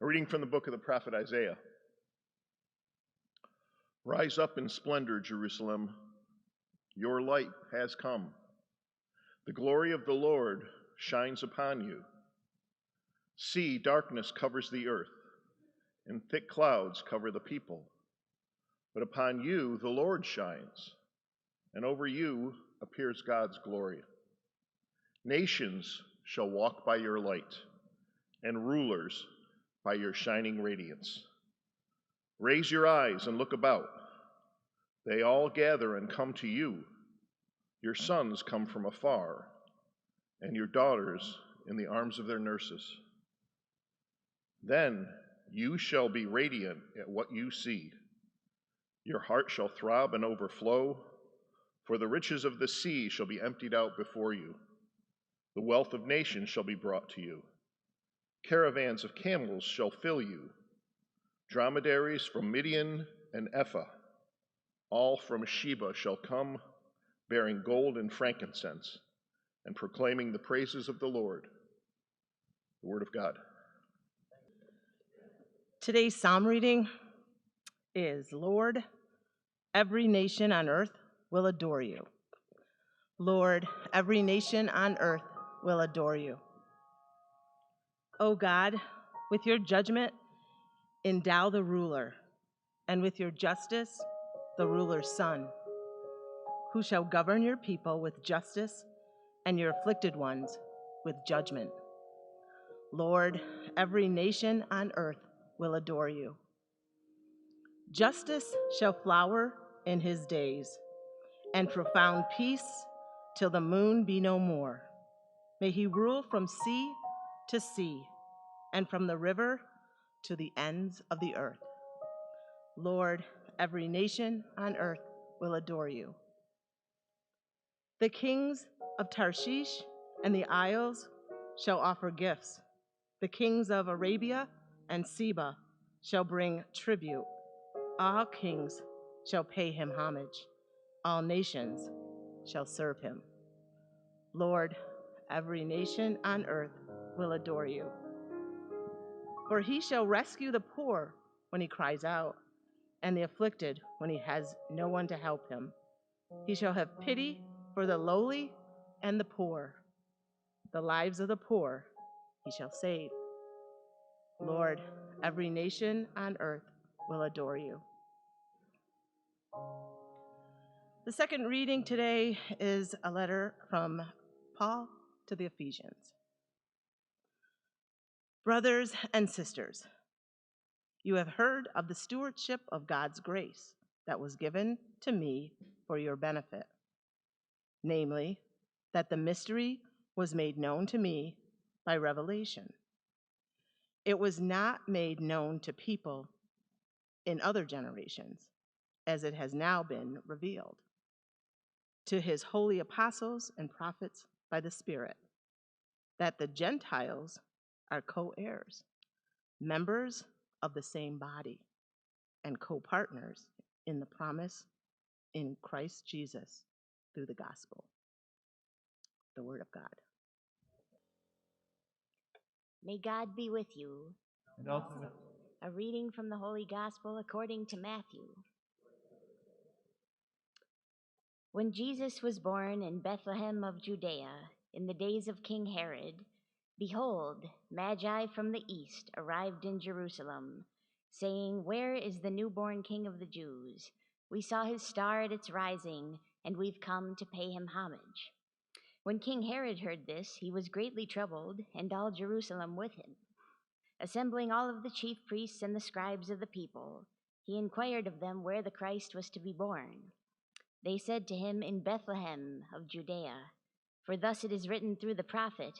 A reading from the book of the prophet Isaiah. Rise up in splendor, Jerusalem. Your light has come. The glory of the Lord shines upon you. See, darkness covers the earth, and thick clouds cover the people. But upon you the Lord shines, and over you appears God's glory. Nations shall walk by your light, and rulers by your shining radiance. Raise your eyes and look about. They all gather and come to you. Your sons come from afar, and your daughters in the arms of their nurses. Then you shall be radiant at what you see. Your heart shall throb and overflow, for the riches of the sea shall be emptied out before you. The wealth of nations shall be brought to you. Caravans of camels shall fill you, dromedaries from Midian and Ephah, all from Sheba shall come, bearing gold and frankincense, and proclaiming the praises of the Lord. The word of God. Today's psalm reading is, Lord, every nation on earth will adore you. Lord, every nation on earth will adore you. O God, with your judgment, endow the ruler, and with your justice, the ruler's son, who shall govern your people with justice and your afflicted ones with judgment. Lord, every nation on earth will adore you. Justice shall flower in his days, and profound peace till the moon be no more. May he rule from sea to sea, and from the river to the ends of the earth. Lord, every nation on earth will adore you. The kings of Tarshish and the isles shall offer gifts. The kings of Arabia and Seba shall bring tribute. All kings shall pay him homage. All nations shall serve him. Lord, every nation on earth will adore you. For he shall rescue the poor when he cries out, and the afflicted when he has no one to help him. He shall have pity for the lowly and the poor. The lives of the poor he shall save. Lord, every nation on earth will adore you. The second reading today is a letter from Paul to the Ephesians. Brothers and sisters, you have heard of the stewardship of God's grace that was given to me for your benefit, namely, that the mystery was made known to me by revelation. It was not made known to people in other generations, as it has now been revealed to his holy apostles and prophets by the Spirit, that the Gentiles are co-heirs, members of the same body, and co-partners in the promise in Christ Jesus through the gospel. The word of God. May God be with you. And also with A reading from the Holy Gospel according to Matthew. When Jesus was born in Bethlehem of Judea in the days of King Herod, behold, Magi from the east arrived in Jerusalem, saying, "Where is the newborn King of the Jews? We saw his star at its rising, and we've come to pay him homage." When King Herod heard this, he was greatly troubled, and all Jerusalem with him. Assembling all of the chief priests and the scribes of the people, he inquired of them where the Christ was to be born. They said to him, "In Bethlehem of Judea, for thus it is written through the prophet,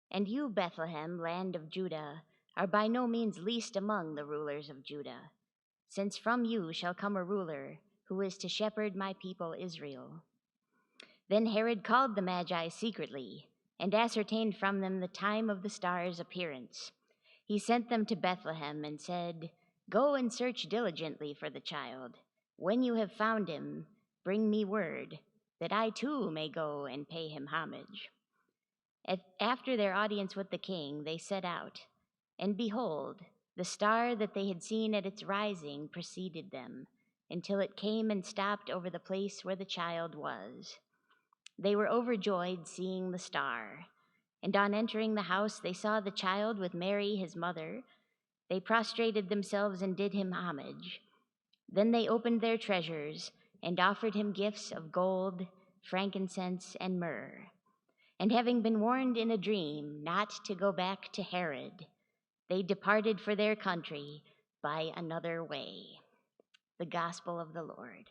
'And you, Bethlehem, land of Judah, are by no means least among the rulers of Judah, since from you shall come a ruler who is to shepherd my people Israel.' Then Herod called the Magi secretly and ascertained from them the time of the star's appearance. He sent them to Bethlehem and said, 'Go and search diligently for the child. When you have found him, bring me word, that I too may go and pay him homage.' After their audience with the king, they set out, and behold, The star that they had seen at its rising preceded them until it came and stopped over the place where the child was. They were overjoyed seeing the star, and on entering the house they saw the child with Mary, his mother. They prostrated themselves and did him homage. Then they opened their treasures and offered him gifts of gold, frankincense, and myrrh. And having been warned in a dream not to go back to Herod, they departed for their country by another way. The Gospel of the Lord.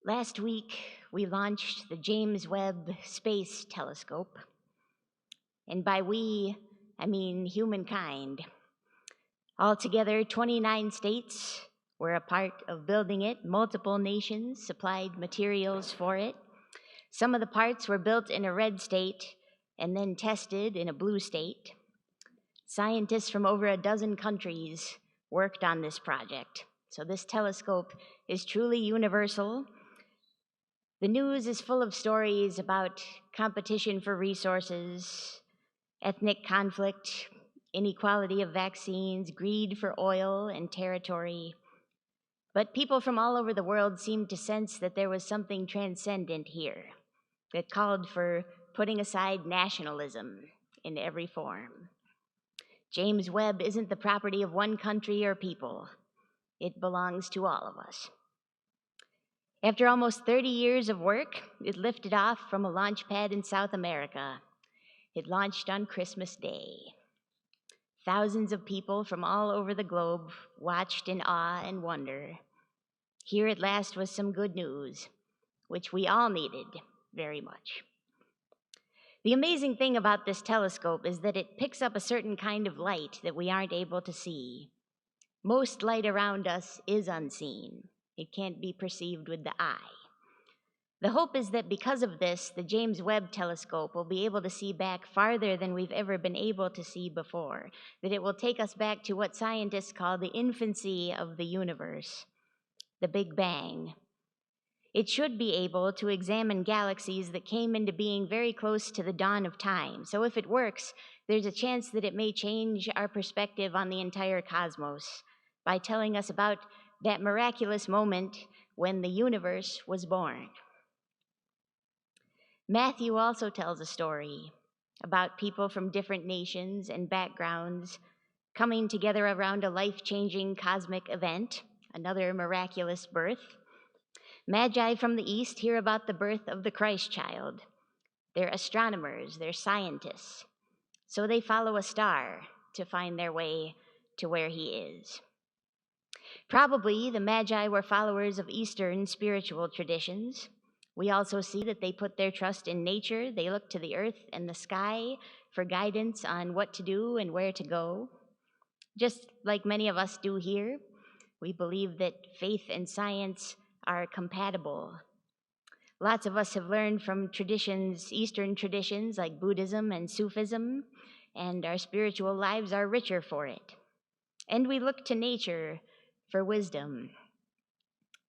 Last week, we launched the James Webb Space Telescope. And by we, I mean humankind. Altogether, 29 states were a part of building it. Multiple nations supplied materials for it. Some of the parts were built in a red state and then tested in a blue state. Scientists from over a dozen countries worked on this project. So this telescope is truly universal. The news is full of stories about competition for resources, ethnic conflict, inequality of vaccines, greed for oil and territory. But people from all over the world seemed to sense that there was something transcendent here that called for putting aside nationalism in every form. James Webb isn't the property of one country or people. It belongs to all of us. After almost 30 years of work, it lifted off from a launch pad in South America. It launched on Christmas Day. Thousands of people from all over the globe watched in awe and wonder. Here at last was some good news, which we all needed very much. The amazing thing about this telescope is that it picks up a certain kind of light that we aren't able to see. Most light around us is unseen. It can't be perceived with the eye. The hope is that because of this, the James Webb Telescope will be able to see back farther than we've ever been able to see before, that it will take us back to what scientists call the infancy of the universe, the Big Bang. It should be able to examine galaxies that came into being very close to the dawn of time. So if it works, there's a chance that it may change our perspective on the entire cosmos by telling us about that miraculous moment when the universe was born. Matthew also tells a story about people from different nations and backgrounds coming together around a life-changing cosmic event, another miraculous birth. Magi from the east hear about the birth of the Christ child. They're astronomers, they're scientists. So they follow a star to find their way to where he is. Probably the Magi were followers of Eastern spiritual traditions. We also see that they put their trust in nature. They look to the earth and the sky for guidance on what to do and where to go. Just like many of us do here, we believe that faith and science are compatible. Lots of us have learned from traditions, Eastern traditions like Buddhism and Sufism, and our spiritual lives are richer for it. And we look to nature for wisdom.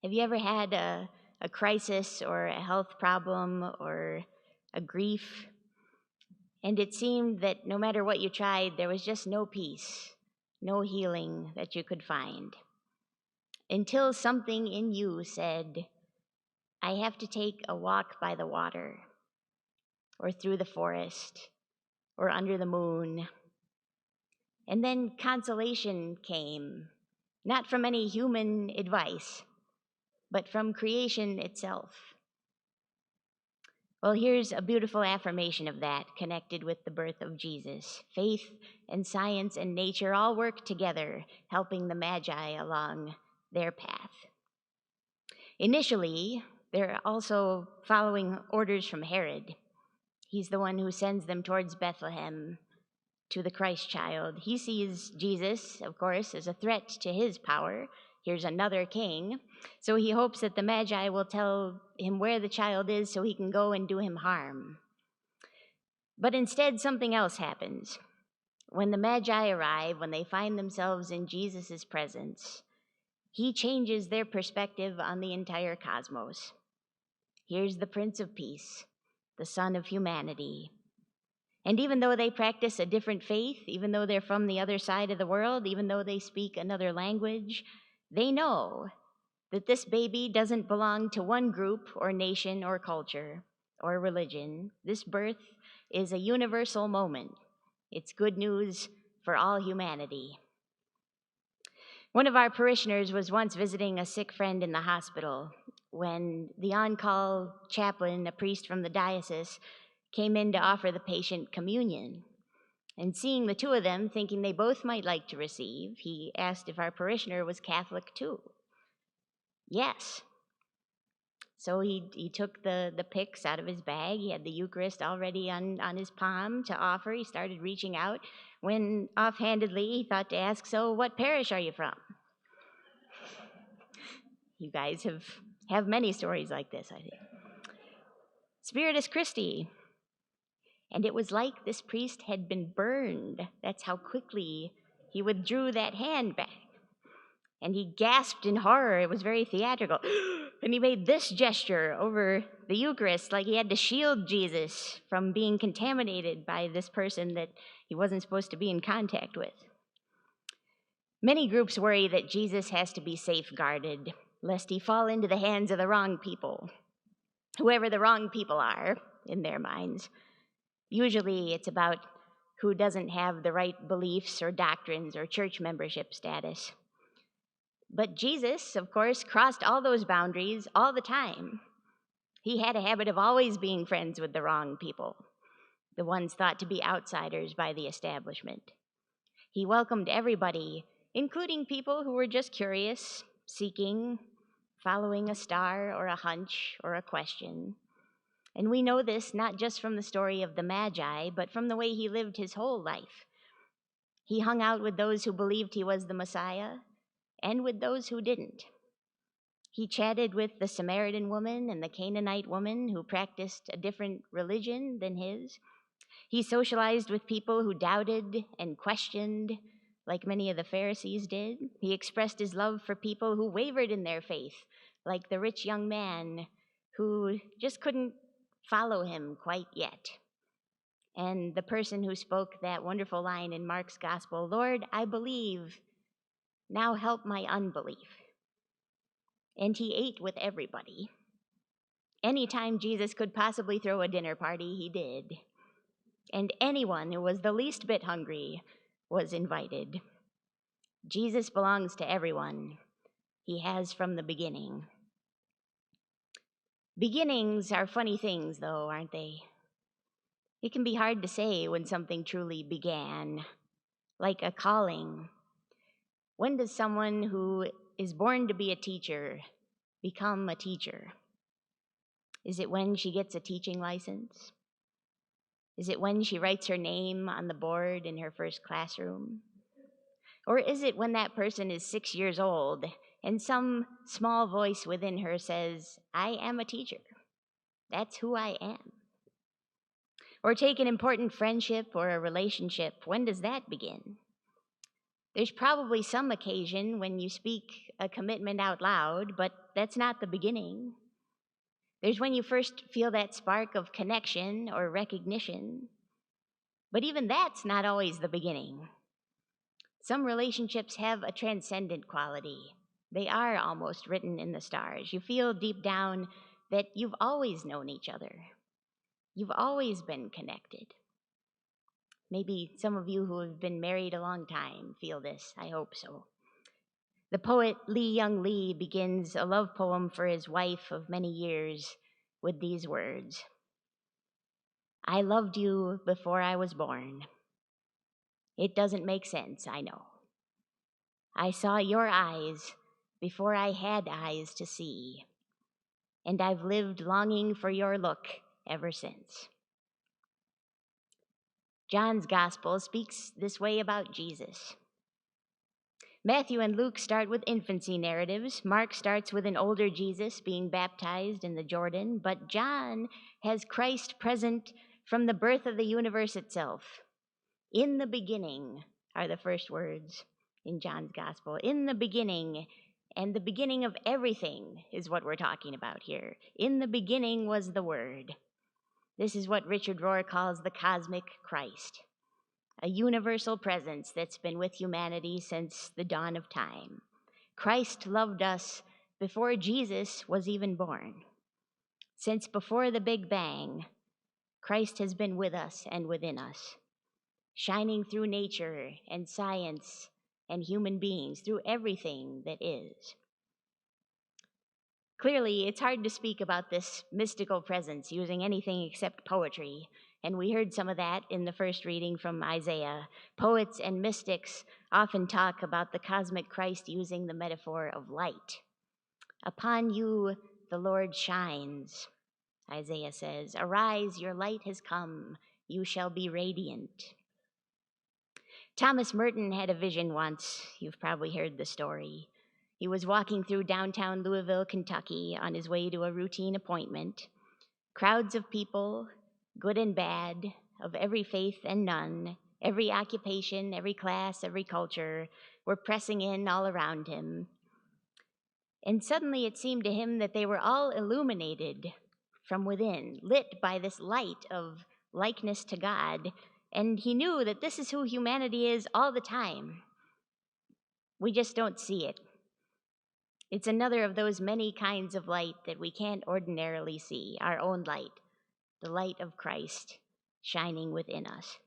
Have you ever had a crisis or a health problem or a grief, and it seemed that no matter what you tried, there was just no peace, no healing that you could find? Until something in you said, I have to take a walk by the water, or through the forest, or under the moon. And then consolation came, not from any human advice, but from creation itself. Well, here's a beautiful affirmation of that connected with the birth of Jesus. Faith and science and nature all work together, helping the Magi along their path. Initially, they're also following orders from Herod. He's the one who sends them towards Bethlehem to the Christ child. He sees Jesus, of course, as a threat to his power. Here's another king. So he hopes that the Magi will tell him where the child is so he can go and do him harm. But instead, something else happens. When the Magi arrive, when they find themselves in Jesus' presence, he changes their perspective on the entire cosmos. Here's the Prince of Peace, the Son of humanity. And even though they practice a different faith, even though they're from the other side of the world, even though they speak another language, they know that this baby doesn't belong to one group or nation or culture or religion. This birth is a universal moment. It's good news for all humanity. One of our parishioners was once visiting a sick friend in the hospital when the on-call chaplain, a priest from the diocese, came in to offer the patient communion. And seeing the two of them, thinking they both might like to receive, he asked if our parishioner was Catholic too. Yes. So he took the pyx out of his bag. He had the Eucharist already on his palm to offer. He started reaching out when offhandedly he thought to ask, "So what parish are you from?" You guys have many stories like this, I think. Spiritus Christi. And it was like this priest had been burned. That's how quickly he withdrew that hand back. And he gasped in horror. It was very theatrical. And he made this gesture over the Eucharist, like he had to shield Jesus from being contaminated by this person that he wasn't supposed to be in contact with. Many groups worry that Jesus has to be safeguarded, lest he fall into the hands of the wrong people, whoever the wrong people are in their minds. Usually it's about who doesn't have the right beliefs or doctrines or church membership status. But Jesus, of course, crossed all those boundaries all the time. He had a habit of always being friends with the wrong people, the ones thought to be outsiders by the establishment. He welcomed everybody, including people who were just curious, seeking, following a star or a hunch or a question. And we know this not just from the story of the Magi, but from the way he lived his whole life. He hung out with those who believed he was the Messiah and with those who didn't. He chatted with the Samaritan woman and the Canaanite woman who practiced a different religion than his. He socialized with people who doubted and questioned, like many of the Pharisees did. He expressed his love for people who wavered in their faith, like the rich young man who just couldn't follow him quite yet. And the person who spoke that wonderful line in Mark's gospel, "Lord, I believe, now help my unbelief." And he ate with everybody. Anytime Jesus could possibly throw a dinner party, he did. And anyone who was the least bit hungry was invited. Jesus belongs to everyone. He has from the beginning. Beginnings are funny things, though, aren't they? It can be hard to say when something truly began, like a calling. When does someone who is born to be a teacher become a teacher? Is it when she gets a teaching license? Is it when she writes her name on the board in her first classroom? Or is it when that person is 6 years old and some small voice within her says, "I am a teacher. That's who I am"? Or take an important friendship or a relationship. When does that begin? There's probably some occasion when you speak a commitment out loud, but that's not the beginning. There's when you first feel that spark of connection or recognition. But even that's not always the beginning. Some relationships have a transcendent quality. They are almost written in the stars. You feel deep down that you've always known each other. You've always been connected. Maybe some of you who have been married a long time feel this. I hope so. The poet Lee Young Lee begins a love poem for his wife of many years with these words: "I loved you before I was born. It doesn't make sense, I know. I saw your eyes before I had eyes to see, and I've lived longing for your look ever since." John's gospel speaks this way about Jesus. Matthew and Luke start with infancy narratives. Mark starts with an older Jesus being baptized in the Jordan, but John has Christ present from the birth of the universe itself. In the beginning are the first words in John's gospel. In the beginning, and the beginning of everything is what we're talking about here. In the beginning was the Word. This is what Richard Rohr calls the cosmic Christ, a universal presence that's been with humanity since the dawn of time. Christ loved us before Jesus was even born. Since before the Big Bang, Christ has been with us and within us, shining through nature and science and human beings, through everything that is. Clearly, it's hard to speak about this mystical presence using anything except poetry, and we heard some of that in the first reading from Isaiah. Poets and mystics often talk about the cosmic Christ using the metaphor of light. Upon you the Lord shines, Isaiah says. Arise, your light has come, you shall be radiant. Thomas Merton had a vision once. You've probably heard the story. He was walking through downtown Louisville, Kentucky, on his way to a routine appointment. Crowds of people, good and bad, of every faith and none, every occupation, every class, every culture, were pressing in all around him. And suddenly it seemed to him that they were all illuminated from within, lit by this light of likeness to God. And he knew that this is who humanity is all the time. We just don't see it. It's another of those many kinds of light that we can't ordinarily see, our own light, the light of Christ shining within us.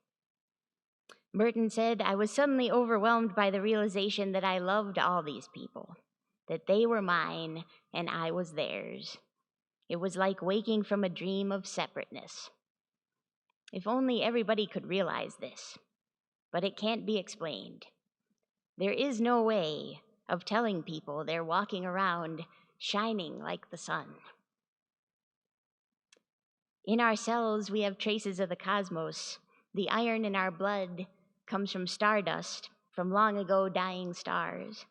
Merton said, I was suddenly overwhelmed by the realization that I loved all these people, that they were mine and I was theirs. It was like waking from a dream of separateness. If only everybody could realize this, but it can't be explained. There is no way of telling people they're walking around shining like the sun. In our cells, we have traces of the cosmos. The iron in our blood comes from stardust, from long ago dying stars.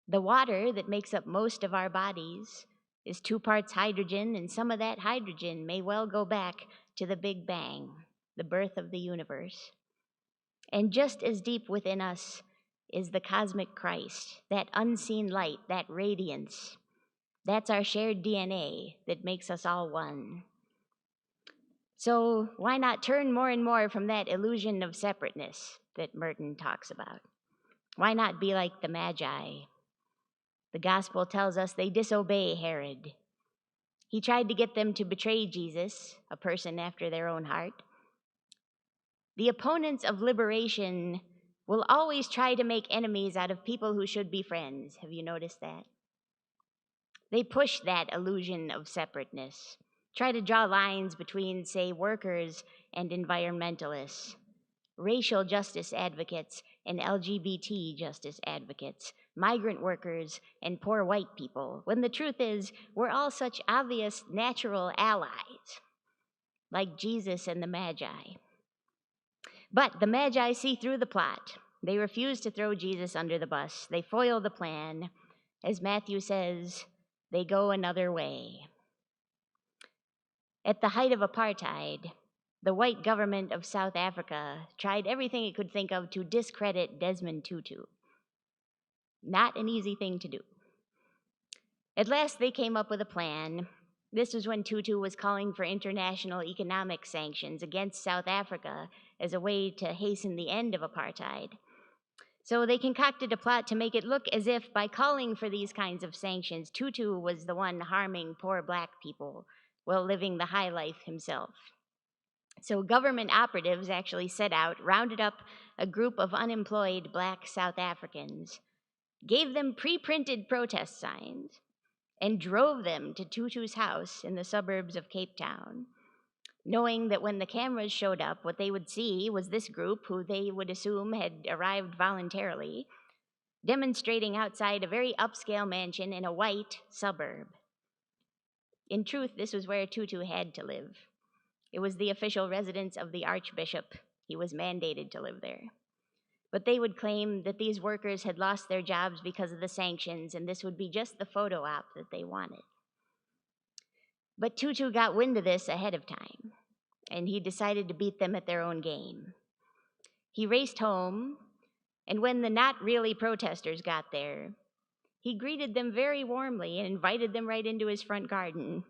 The water that makes up most of our bodies is 2 parts hydrogen, and some of that hydrogen may well go back to the Big Bang, the birth of the universe. And just as deep within us is the cosmic Christ, that unseen light, that radiance. That's our shared DNA that makes us all one. So why not turn more and more from that illusion of separateness that Merton talks about? Why not be like the Magi? The gospel tells us they disobey Herod. He tried to get them to betray Jesus, a person after their own heart. The opponents of liberation will always try to make enemies out of people who should be friends. Have you noticed that? They push that illusion of separateness, try to draw lines between, say, workers and environmentalists, racial justice advocates and LGBT justice advocates, migrant workers and poor white people, when the truth is we're all such obvious natural allies, like Jesus and the Magi. But the Magi see through the plot. They refuse to throw Jesus under the bus. They foil the plan. As Matthew says, they go another way. At the height of apartheid, the white government of South Africa tried everything it could think of to discredit Desmond Tutu. Not an easy thing to do. At last, they came up with a plan. This was when Tutu was calling for international economic sanctions against South Africa as a way to hasten the end of apartheid. So they concocted a plot to make it look as if, by calling for these kinds of sanctions, Tutu was the one harming poor black people while living the high life himself. So government operatives actually set out, rounded up a group of unemployed black South Africans, gave them pre-printed protest signs, and drove them to Tutu's house in the suburbs of Cape Town, knowing that when the cameras showed up, what they would see was this group, who they would assume had arrived voluntarily, demonstrating outside a very upscale mansion in a white suburb. In truth, this was where Tutu had to live. It was the official residence of the Archbishop. He was mandated to live there. But they would claim that these workers had lost their jobs because of the sanctions, and this would be just the photo op that they wanted. But Tutu got wind of this ahead of time, and he decided to beat them at their own game. He raced home, and when the not really protesters got there, he greeted them very warmly and invited them right into his front garden.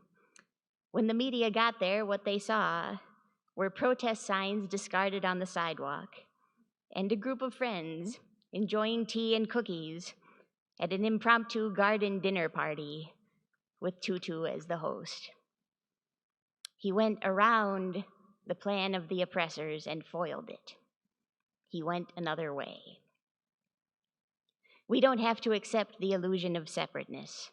When the media got there, what they saw were protest signs discarded on the sidewalk and a group of friends enjoying tea and cookies at an impromptu garden dinner party with Tutu as the host. He went around the plan of the oppressors and foiled it. He went another way. We don't have to accept the illusion of separateness.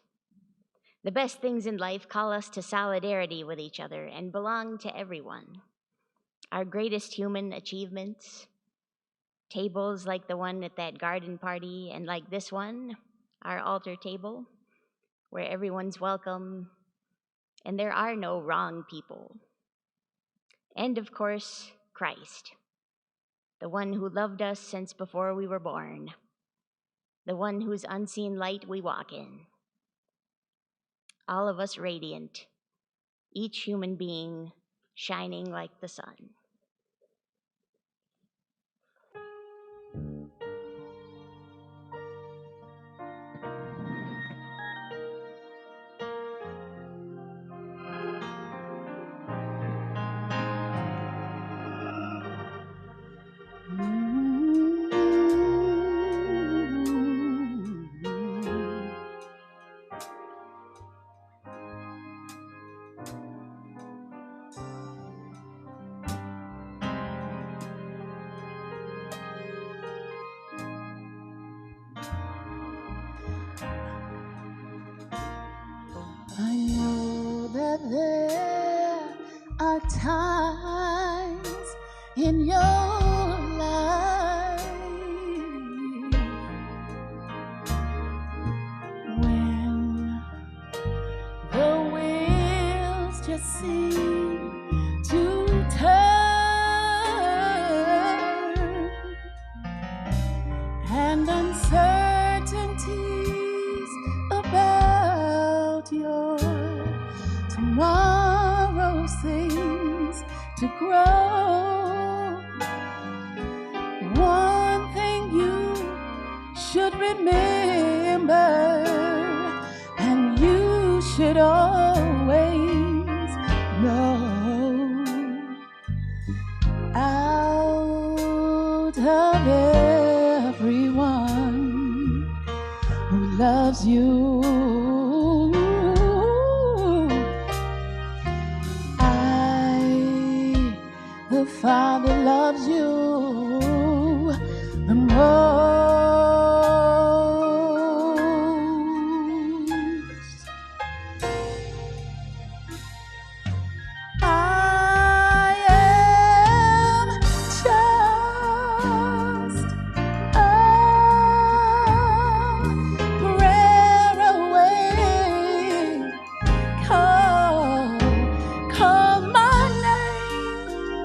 The best things in life call us to solidarity with each other and belong to everyone. Our greatest human achievements, tables like the one at that garden party and like this one, our altar table, where everyone's welcome and there are no wrong people. And of course, Christ, the one who loved us since before we were born, the one whose unseen light we walk in. All of us radiant, each human being shining like the sun. I know that there are times in your life when the wheels just seem to turn and uncertainties about your tomorrow seems to grow. One thing you should remember, and you should always know, out of everyone who loves you, the Father loves you the most. I am just a prayer away. Call my name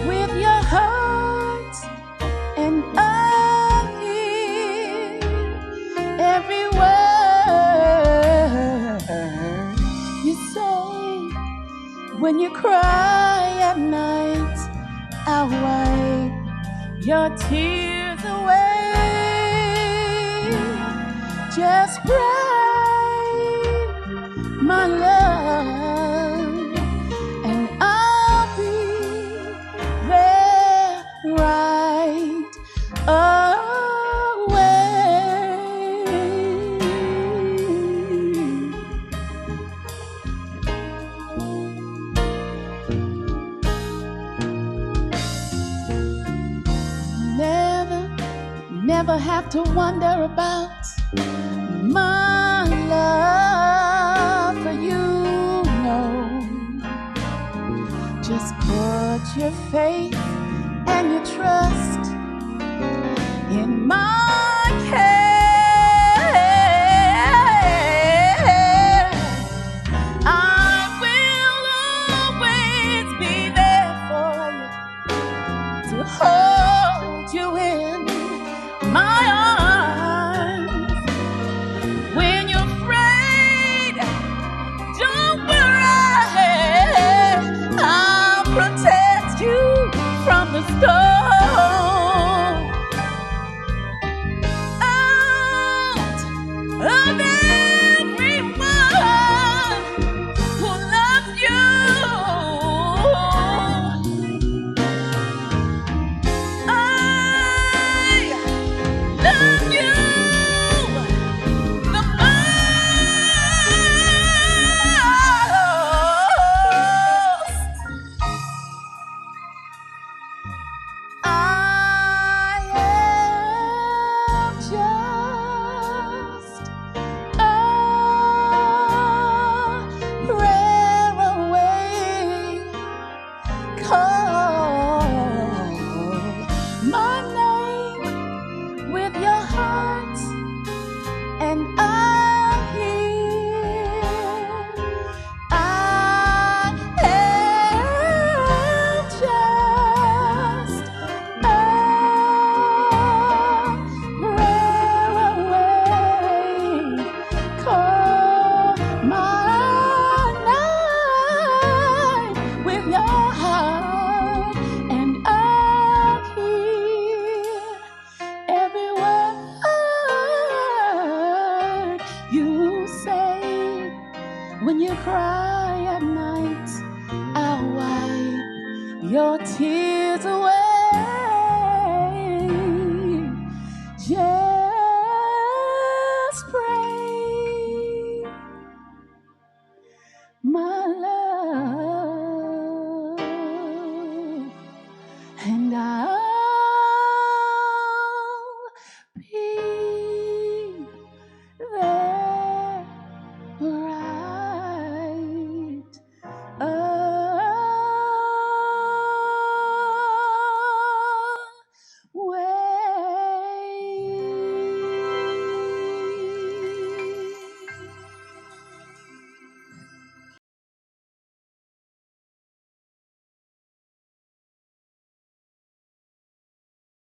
with your heart, and I'll hear every word you say. When you cry at night, I'll wipe your tears away. Just pray, my love, and I'll be there right away. Never have to wonder about my love for you, no. Just put your faith and your trust in my care. I will always be there for you, to hold you in my arms. When you're afraid, don't worry, I'll protect you from the storm. I your tears away.